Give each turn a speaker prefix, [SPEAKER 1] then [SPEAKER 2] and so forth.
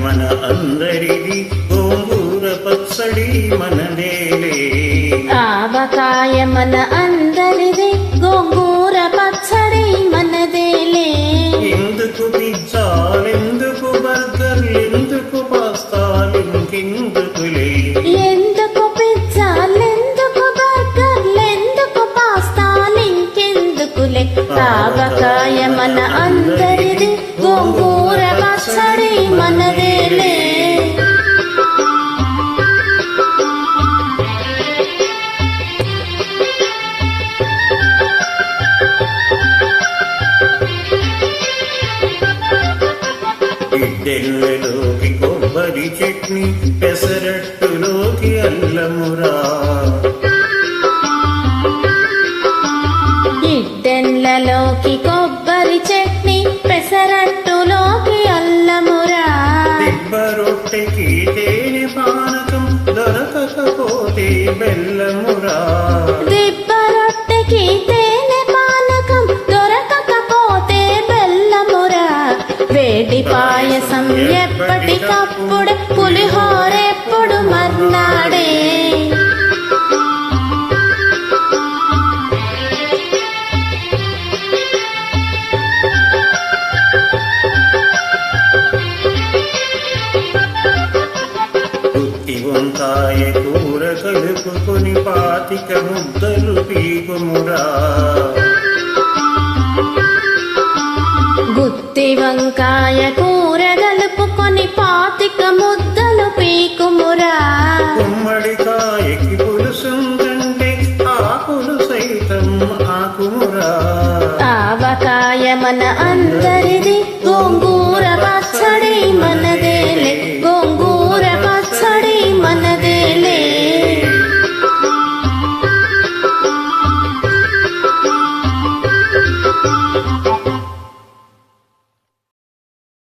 [SPEAKER 1] మన అందరిది గోంగూర పచ్చడి మనదేలే.
[SPEAKER 2] ఆవకాయ మన అందరిది గోంగూర పచ్చడి మనదేలే.
[SPEAKER 1] ఎందుకు పిజ్జాలెందుకు బర్గర్లెందుకు పాస్తాలింకెందుకులే.
[SPEAKER 2] ఎందుకు పిజ్జాలెందుకు బర్గర్లెందుకు పాస్తాలింకెందుకులే. ఆవకాయ మన అందరిది గోంగూర పచ్చడి మనదేలే.
[SPEAKER 1] ఇడ్డెళ్ళలోకి కొబ్బరి చట్నీ పెసరట్టులోకి అల్లమురా.
[SPEAKER 2] ఇడ్డెన్లలోకి కొబ్బరి చట్నీ పెసరట్టులోకి అల్లమురా.
[SPEAKER 1] దిబ్బ రొట్టెకి తేనె పానకం దొరకకపోతే బెల్లమురా.
[SPEAKER 2] దిబ్బ రొట్టెకి తేనె పానకం దొరకకపోతే బెల్లమురా. వేడి పాయసం ఎప్పటికప్పుడే పులిహోరెప్పుడు మర్నాడే.
[SPEAKER 1] గుత్తి వంకాయ కూర కలుపుకొని 25 ముద్దలు పీకుమురా.
[SPEAKER 2] గుత్తి వంకాయ కూర కలుపుకొని 25 ముద్దలు పీకుమురా.
[SPEAKER 1] గుమ్మడికాయకి పులుసుందంటే ఆకులు సైతం ఆకుమురా.
[SPEAKER 2] ఆవకాయ మన అందరిది గోంగూర పచ్చడి మన